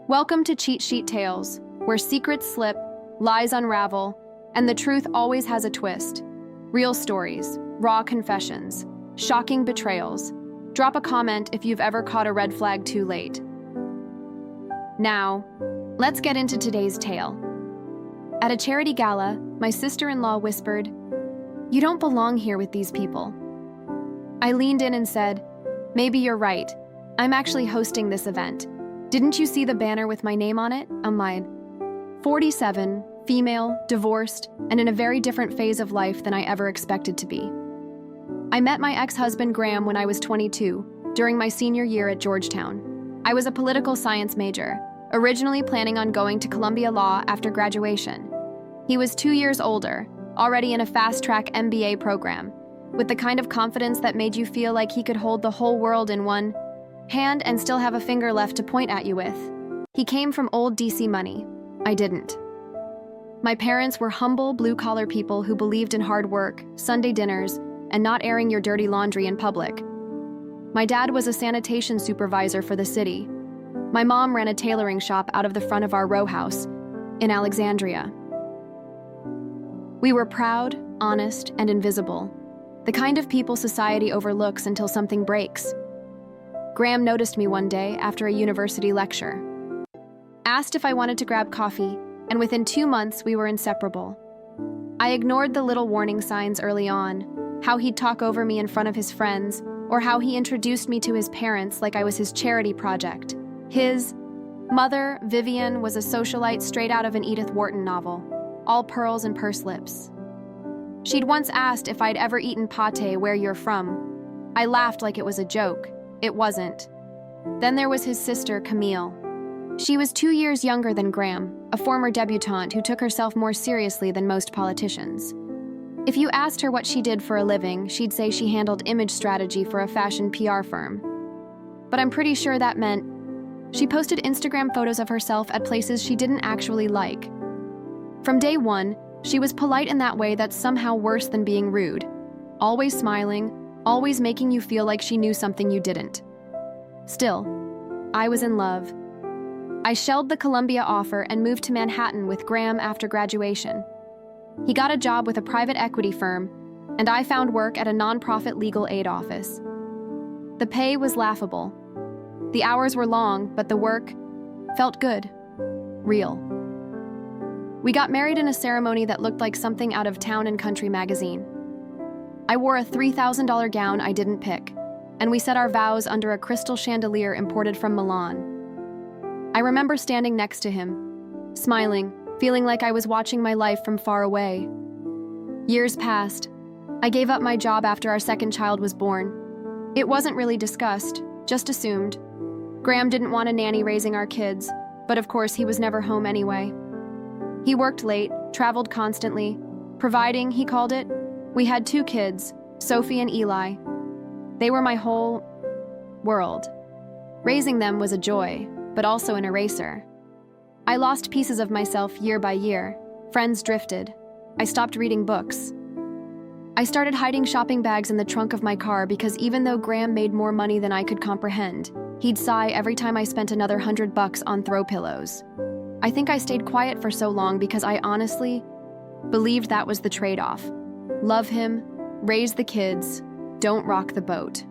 Welcome to Cheat Sheet Tales, where secrets slip, lies unravel, and the truth always has a twist. Real stories, raw confessions, shocking betrayals. Drop a comment if you've ever caught a red flag too late. Now, let's get into today's tale. At a charity gala, my sister-in-law whispered, "You don't belong here with these people." I leaned in and said, "Maybe you're right. I'm actually hosting this event. Didn't you see the banner with my name on it?" I'm like, 47, female, divorced, and in a very different phase of life than I ever expected to be. I met my ex-husband Graham when I was 22, during my senior year at Georgetown. I was a political science major, originally planning on going to Columbia Law after graduation. He was 2 years older, already in a fast-track MBA program, with the kind of confidence that made you feel like he could hold the whole world in one hand and still have a finger left to point at you with. He came from old DC money. I didn't. My parents were humble, blue-collar people who believed in hard work, Sunday dinners, and not airing your dirty laundry in public. My dad was a sanitation supervisor for the city. My mom ran a tailoring shop out of the front of our row house in Alexandria. We were proud, honest, and invisible, the kind of people society overlooks until something breaks. Graham noticed me one day after a university lecture, asked if I wanted to grab coffee, and within 2 months we were inseparable. I ignored the little warning signs early on, how he'd talk over me in front of his friends, or how he introduced me to his parents like I was his charity project. His mother, Vivian, was a socialite straight out of an Edith Wharton novel, all pearls and pursed lips. She'd once asked if I'd ever eaten pate where you're from. I laughed like it was a joke. It wasn't. Then there was his sister, Camille. She was 2 years younger than Graham, a former debutante who took herself more seriously than most politicians. If you asked her what she did for a living, she'd say she handled image strategy for a fashion PR firm. But I'm pretty sure that meant she posted Instagram photos of herself at places she didn't actually like. From day one, she was polite in that way that's somehow worse than being rude. Always smiling, always making you feel like she knew something you didn't. Still, I was in love. I shelled the Columbia offer and moved to Manhattan with Graham after graduation. He got a job with a private equity firm, and I found work at a nonprofit legal aid office. The pay was laughable. The hours were long, but the work felt good, real. We got married in a ceremony that looked like something out of Town and Country magazine. I wore a $3,000 gown I didn't pick, and we said our vows under a crystal chandelier imported from Milan. I remember standing next to him, smiling, feeling like I was watching my life from far away. Years passed. I gave up my job after our second child was born. It wasn't really discussed, just assumed. Graham didn't want a nanny raising our kids, but of course he was never home anyway. He worked late, traveled constantly, providing, he called it. We had 2 kids, Sophie and Eli. They were my whole world. Raising them was a joy, but also an eraser. I lost pieces of myself year by year. Friends drifted. I stopped reading books. I started hiding shopping bags in the trunk of my car because even though Graham made more money than I could comprehend, he'd sigh every time I spent another $100 on throw pillows. I think I stayed quiet for so long because I honestly believed that was the trade-off. Love him, raise the kids, don't rock the boat.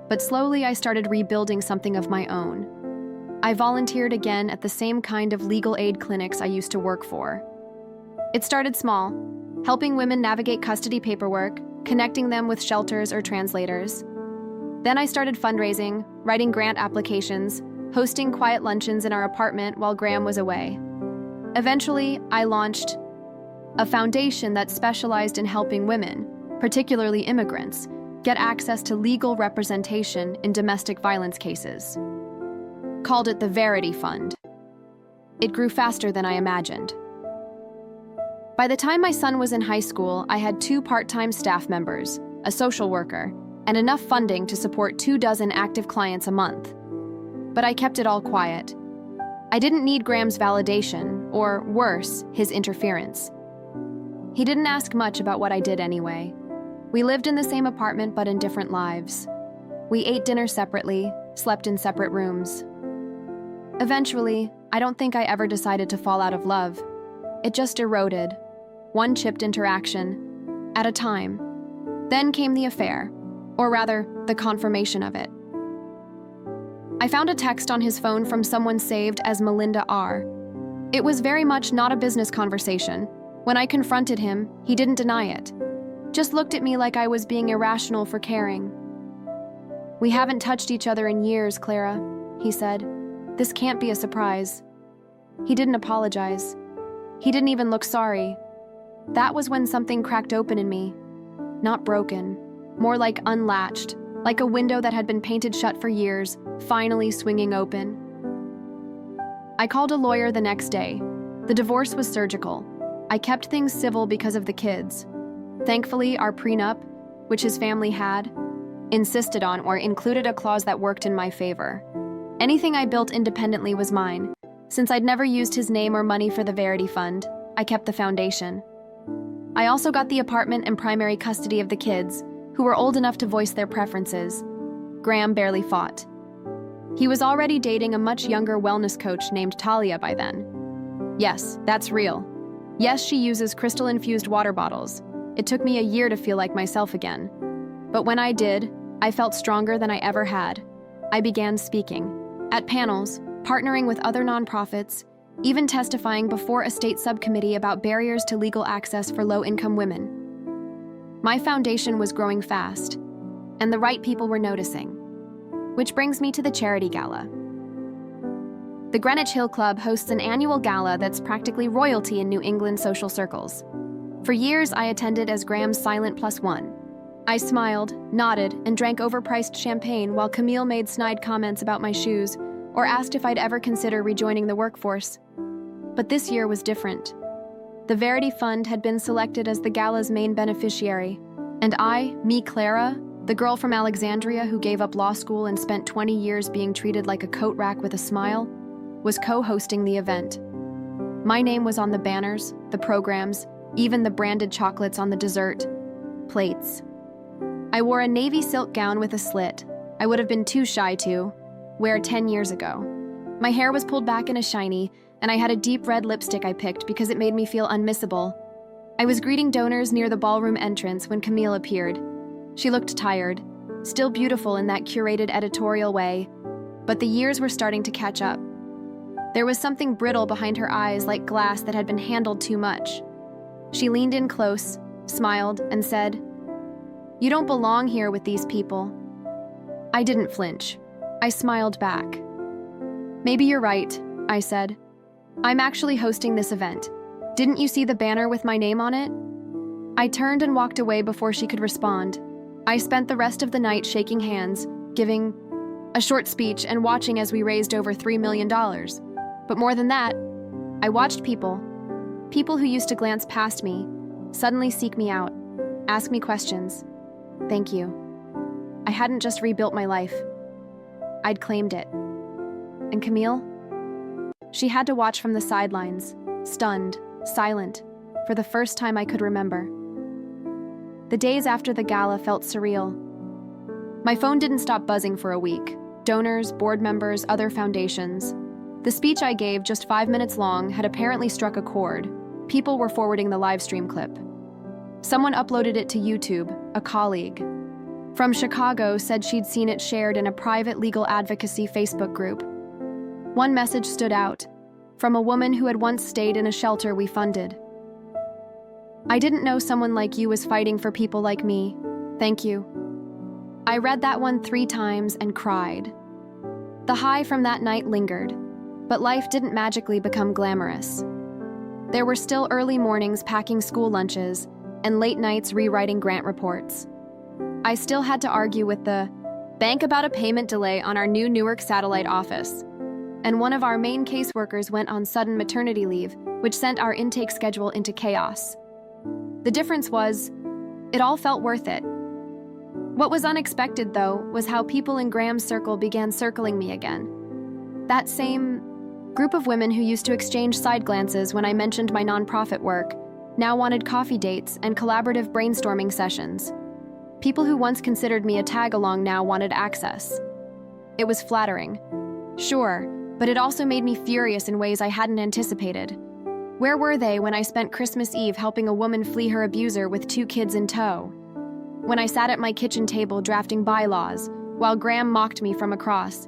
But slowly I started rebuilding something of my own. I volunteered again at the same kind of legal aid clinics I used to work for. It started small, helping women navigate custody paperwork, connecting them with shelters or translators. Then I started fundraising, writing grant applications, hosting quiet luncheons in our apartment while Graham was away. Eventually, I launched a foundation that specialized in helping women, particularly immigrants, get access to legal representation in domestic violence cases. Called it the Verity Fund. It grew faster than I imagined. By the time my son was in high school, I had 2 part-time staff members, a social worker, and enough funding to support 24 active clients a month. But I kept it all quiet. I didn't need Graham's validation, or worse, his interference. He didn't ask much about what I did anyway. We lived in the same apartment but in different lives. We ate dinner separately, slept in separate rooms. Eventually, I don't think I ever decided to fall out of love. It just eroded, one chipped interaction at a time. Then came the affair, or rather, the confirmation of it. I found a text on his phone from someone saved as Melinda R. It was very much not a business conversation. When I confronted him, he didn't deny it. Just looked at me like I was being irrational for caring. "We haven't touched each other in years, Clara," he said. "This can't be a surprise." He didn't apologize. He didn't even look sorry. That was when something cracked open in me. Not broken, more like unlatched, like a window that had been painted shut for years, finally swinging open. I called a lawyer the next day. The divorce was surgical. I kept things civil because of the kids. Thankfully, our prenup, which his family had, insisted on or included a clause that worked in my favor. Anything I built independently was mine. Since I'd never used his name or money for the Verity Fund, I kept the foundation. I also got the apartment and primary custody of the kids, who were old enough to voice their preferences. Graham barely fought. He was already dating a much younger wellness coach named Talia by then. Yes, that's real. Yes, she uses crystal-infused water bottles. It took me a year to feel like myself again. But when I did, I felt stronger than I ever had. I began speaking. At panels, partnering with other nonprofits, even testifying before a state subcommittee about barriers to legal access for low-income women. My foundation was growing fast, and the right people were noticing. Which brings me to the charity gala. The Greenwich Hill Club hosts an annual gala that's practically royalty in New England social circles. For years, I attended as Graham's silent plus one. I smiled, nodded, and drank overpriced champagne while Camille made snide comments about my shoes or asked if I'd ever consider rejoining the workforce. But this year was different. The Verity Fund had been selected as the gala's main beneficiary, and I, Clara, the girl from Alexandria who gave up law school and spent 20 years being treated like a coat rack with a smile, was co-hosting the event. My name was on the banners, the programs, even the branded chocolates on the dessert plates. I wore a navy silk gown with a slit I would have been too shy to wear 10 years ago. My hair was pulled back in a shiny, and I had a deep red lipstick I picked because it made me feel unmissable. I was greeting donors near the ballroom entrance when Camille appeared. She looked tired, still beautiful in that curated editorial way, but the years were starting to catch up. There was something brittle behind her eyes, like glass that had been handled too much. She leaned in close, smiled, and said, "You don't belong here with these people." I didn't flinch. I smiled back. "Maybe you're right," I said. "I'm actually hosting this event. Didn't you see the banner with my name on it?" I turned and walked away before she could respond. I spent the rest of the night shaking hands, giving a short speech and watching as we raised over $3 million. But more than that, I watched people who used to glance past me, suddenly seek me out, ask me questions. Thank you. I hadn't just rebuilt my life. I'd claimed it. And Camille? She had to watch from the sidelines, stunned, silent, for the first time I could remember. The days after the gala felt surreal. My phone didn't stop buzzing for a week. Donors, board members, other foundations. The speech I gave, just 5 minutes long, had apparently struck a chord. People were forwarding the live stream clip. Someone uploaded it to YouTube, a colleague from Chicago said she'd seen it shared in a private legal advocacy Facebook group. One message stood out, from a woman who had once stayed in a shelter we funded. "I didn't know someone like you was fighting for people like me. Thank you." I read that one 3 times and cried. The high from that night lingered, but life didn't magically become glamorous. There were still early mornings packing school lunches and late nights rewriting grant reports. I still had to argue with the bank about a payment delay on our new Newark satellite office. And one of our main caseworkers went on sudden maternity leave, which sent our intake schedule into chaos. The difference was, it all felt worth it. What was unexpected, though, was how people in Graham's circle began circling me again. That same group of women who used to exchange side glances when I mentioned my nonprofit work now wanted coffee dates and collaborative brainstorming sessions. People who once considered me a tag-along now wanted access. It was flattering. Sure, but it also made me furious in ways I hadn't anticipated. Where were they when I spent Christmas Eve helping a woman flee her abuser with 2 kids in tow? When I sat at my kitchen table drafting bylaws, while Graham mocked me from across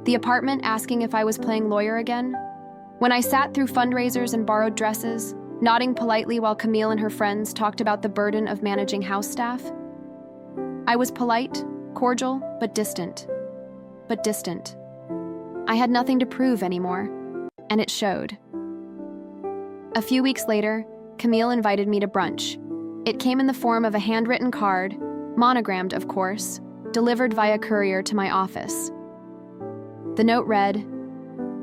the apartment asking if I was playing lawyer again? When I sat through fundraisers and borrowed dresses, nodding politely while Camille and her friends talked about the burden of managing house staff? I was polite, cordial, but distant. I had nothing to prove anymore, and it showed. A few weeks later, Camille invited me to brunch. It came in the form of a handwritten card, monogrammed, of course, delivered via courier to my office. The note read,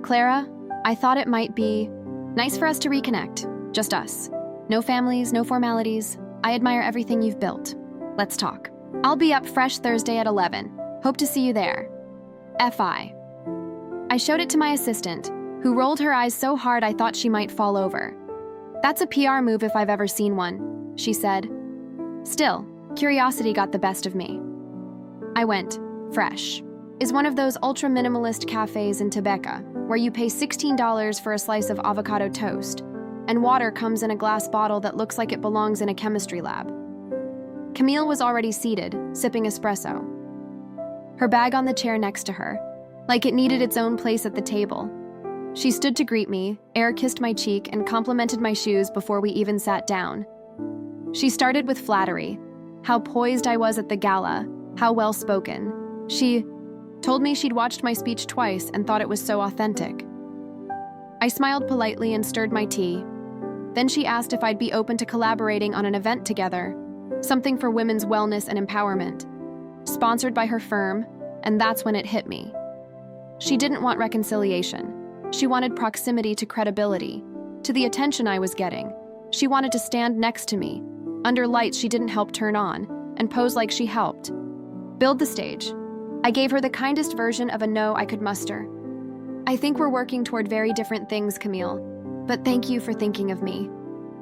"Clara, I thought it might be nice for us to reconnect. Just us. No families, no formalities. I admire everything you've built. Let's talk. I'll be up fresh Thursday at 11. Hope to see you there. F.I." I showed it to my assistant, who rolled her eyes so hard I thought she might fall over. "That's a PR move if I've ever seen one," she said. Still, curiosity got the best of me. I went. Fresh is one of those ultra-minimalist cafes in Tebeka, where you pay $16 for a slice of avocado toast, and water comes in a glass bottle that looks like it belongs in a chemistry lab. Camille was already seated, sipping espresso. Her bag on the chair next to her, like it needed its own place at the table. She stood to greet me, air-kissed my cheek, and complimented my shoes before we even sat down. She started with flattery, how poised I was at the gala, how well-spoken. She told me she'd watched my speech twice and thought it was so authentic. I smiled politely and stirred my tea. Then she asked if I'd be open to collaborating on an event together, something for women's wellness and empowerment, sponsored by her firm, and that's when it hit me. She didn't want reconciliation. She wanted proximity to credibility, to the attention I was getting. She wanted to stand next to me, under lights she didn't help turn on, and pose like she helped. Build the stage. I gave her the kindest version of a no I could muster. "I think we're working toward very different things, Camille, but thank you for thinking of me."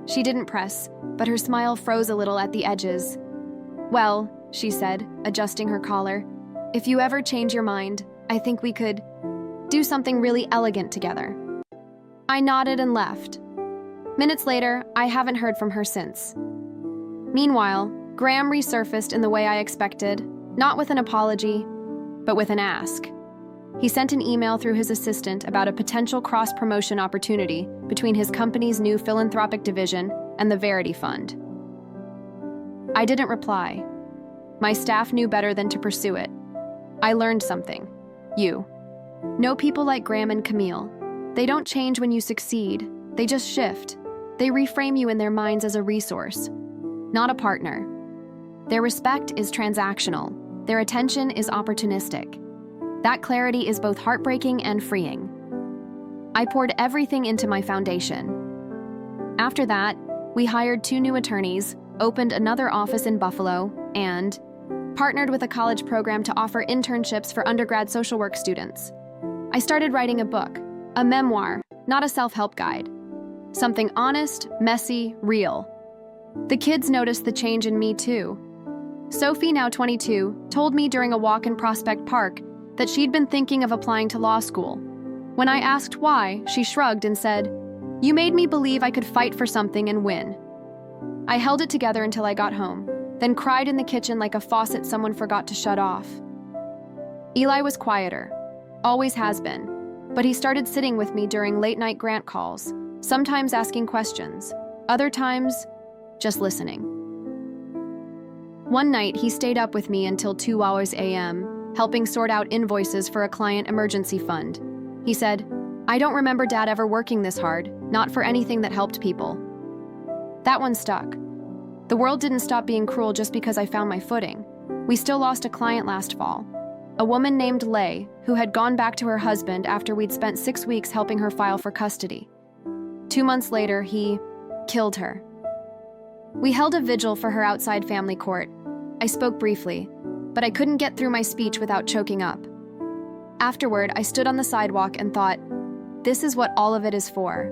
She didn't press, but her smile froze a little at the edges. "Well," she said, adjusting her collar, "if you ever change your mind, I think we could do something really elegant together." I nodded and left. Minutes later, I haven't heard from her since. Meanwhile, Graham resurfaced in the way I expected, not with an apology, but with an ask. He sent an email through his assistant about a potential cross-promotion opportunity between his company's new philanthropic division and the Verity Fund. I didn't reply. My staff knew better than to pursue it. I learned something. You know people like Graham and Camille. They don't change when you succeed. They just shift. They reframe you in their minds as a resource, not a partner. Their respect is transactional. Their attention is opportunistic. That clarity is both heartbreaking and freeing. I poured everything into my foundation. After that, we hired 2 new attorneys, opened another office in Buffalo, and partnered with a college program to offer internships for undergrad social work students. I started writing a book, a memoir, not a self-help guide. Something honest, messy, real. The kids noticed the change in me too. Sophie, now 22, told me during a walk in Prospect Park that she'd been thinking of applying to law school. When I asked why, she shrugged and said, "You made me believe I could fight for something and win." I held it together until I got home, then cried in the kitchen like a faucet someone forgot to shut off. Eli was quieter, always has been, but he started sitting with me during late-night grant calls, sometimes asking questions, other times just listening. One night, he stayed up with me until 2 a.m., helping sort out invoices for a client emergency fund. He said, "I don't remember Dad ever working this hard, not for anything that helped people." That one stuck. The world didn't stop being cruel just because I found my footing. We still lost a client last fall, a woman named Lay, who had gone back to her husband after we'd spent 6 weeks helping her file for custody. 2 months later, he killed her. We held a vigil for her outside family court. I spoke briefly, but I couldn't get through my speech without choking up. Afterward, I stood on the sidewalk and thought, this is what all of it is for.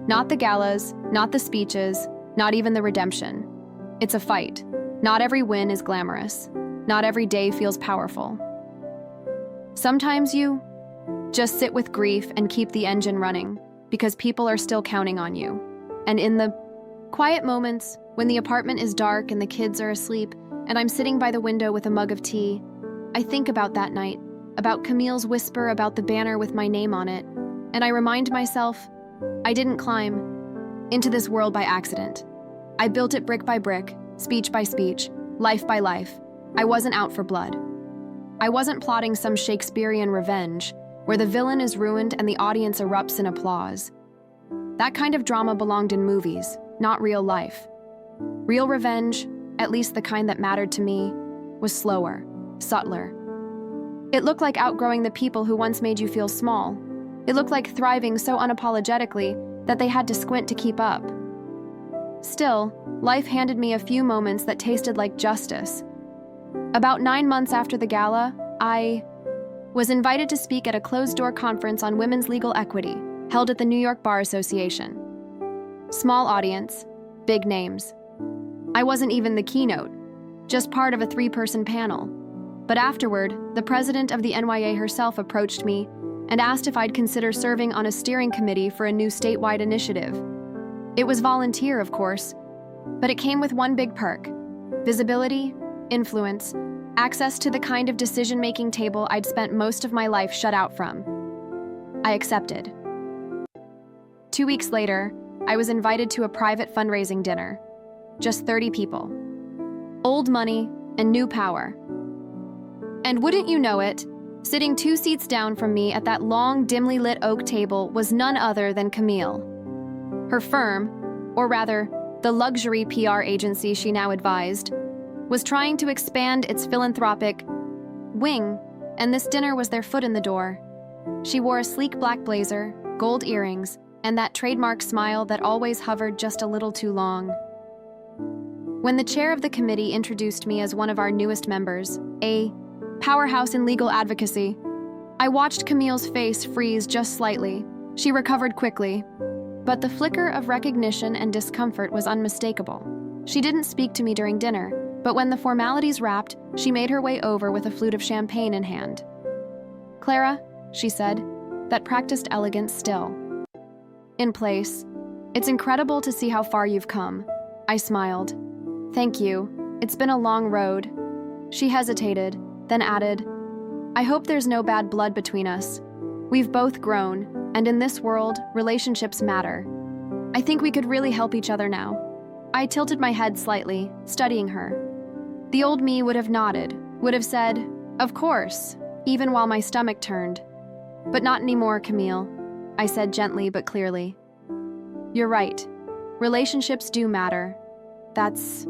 Not the galas, not the speeches, not even the redemption. It's a fight. Not every win is glamorous. Not every day feels powerful. Sometimes you Just sit with grief and keep the engine running, because people are still counting on you. And in the quiet moments, when the apartment is dark and the kids are asleep, and I'm sitting by the window with a mug of tea, I think about that night, about Camille's whisper about the banner with my name on it, and I remind myself, I didn't climb into this world by accident. I built it brick by brick, speech by speech, life by life. I wasn't out for blood. I wasn't plotting some Shakespearean revenge, where the villain is ruined and the audience erupts in applause. That kind of drama belonged in movies, not real life. Real revenge, at least the kind that mattered to me, was slower, subtler. It looked like outgrowing the people who once made you feel small. It looked like thriving so unapologetically that they had to squint to keep up. Still, life handed me a few moments that tasted like justice. About 9 months after the gala, I was invited to speak at a closed-door conference on women's legal equity, held at the New York Bar Association. Small audience, big names. I wasn't even the keynote, just part of a 3-person panel. But afterward, the president of the NYA herself approached me and asked if I'd consider serving on a steering committee for a new statewide initiative. It was volunteer, of course, but it came with one big perk: visibility, influence, access to the kind of decision-making table I'd spent most of my life shut out from. I accepted. 2 weeks later, I was invited to a private fundraising dinner. Just 30 people. Old money and new power. And wouldn't you know it, sitting 2 seats down from me at that long, dimly lit oak table was none other than Camille. Her firm, or rather, the luxury PR agency she now advised, was trying to expand its philanthropic wing, and this dinner was their foot in the door. She wore a sleek black blazer, gold earrings, and that trademark smile that always hovered just a little too long. When the chair of the committee introduced me as one of our newest members, a powerhouse in legal advocacy, I watched Camille's face freeze just slightly. She recovered quickly, but the flicker of recognition and discomfort was unmistakable. She didn't speak to me during dinner, but when the formalities wrapped, she made her way over with a flute of champagne in hand. "Clara," she said, that practiced elegance still in place. "It's incredible to see how far you've come." I smiled. "Thank you. It's been a long road." She hesitated, then added, "I hope there's no bad blood between us. We've both grown, and in this world, relationships matter. I think we could really help each other now." I tilted my head slightly, studying her. The old me would have nodded, would have said, "Of course," even while my stomach turned. "But not anymore, Camille," I said gently but clearly. "You're right. Relationships do matter. That's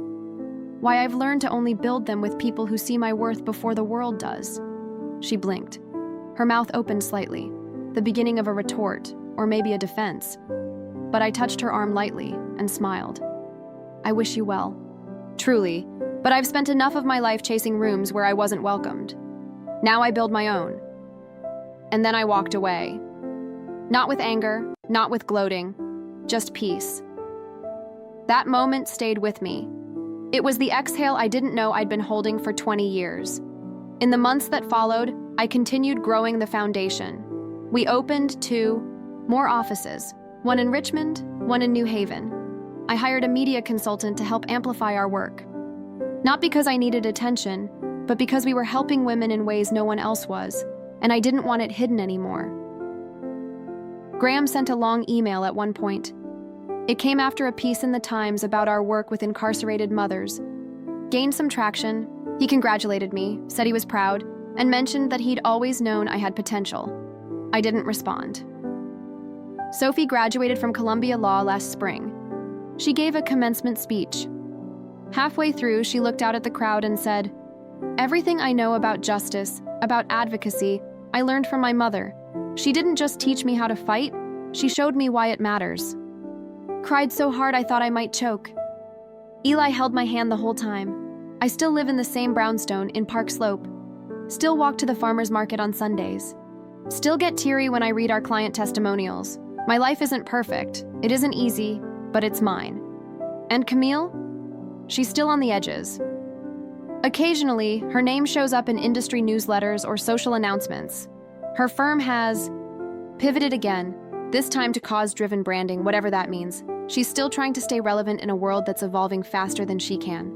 why I've learned to only build them with people who see my worth before the world does." She blinked. Her mouth opened slightly, the beginning of a retort, or maybe a defense. But I touched her arm lightly and smiled. "I wish you well. Truly, but I've spent enough of my life chasing rooms where I wasn't welcomed. Now I build my own." And then I walked away. Not with anger, not with gloating, just peace. That moment stayed with me. It was the exhale I didn't know I'd been holding for 20 years. In the months that followed, I continued growing the foundation. We opened 2 more offices, one in Richmond, one in New Haven. I hired a media consultant to help amplify our work. Not because I needed attention, but because we were helping women in ways no one else was, and I didn't want it hidden anymore. Graham sent a long email at one point. It came after a piece in the Times about our work with incarcerated mothers. Gained some traction. He congratulated me, said he was proud, and mentioned that he'd always known I had potential. I didn't respond. Sophie graduated from Columbia Law last spring. She gave a commencement speech. Halfway through, she looked out at the crowd and said, "Everything I know about justice, about advocacy, I learned from my mother. She didn't just teach me how to fight, she showed me why it matters." Cried so hard I thought I might choke. Eli held my hand the whole time. I still live in the same brownstone in Park Slope. Still walk to the farmer's market on Sundays. Still get teary when I read our client testimonials. My life isn't perfect. It isn't easy, but it's mine. And Camille? She's still on the edges. Occasionally, her name shows up in industry newsletters or social announcements. Her firm has pivoted again, this time to cause-driven branding, whatever that means. She's still trying to stay relevant in a world that's evolving faster than she can.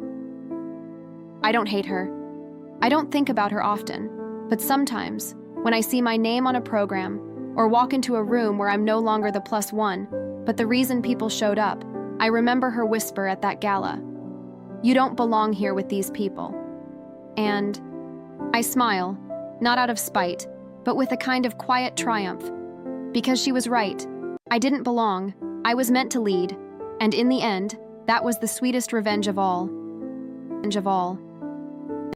I don't hate her. I don't think about her often, but sometimes, when I see my name on a program or walk into a room where I'm no longer the +1, but the reason people showed up, I remember her whisper at that gala. "You don't belong here with these people." And I smile, not out of spite, but with a kind of quiet triumph. Because she was right. I didn't belong. I was meant to lead. And in the end, that was the sweetest revenge of all.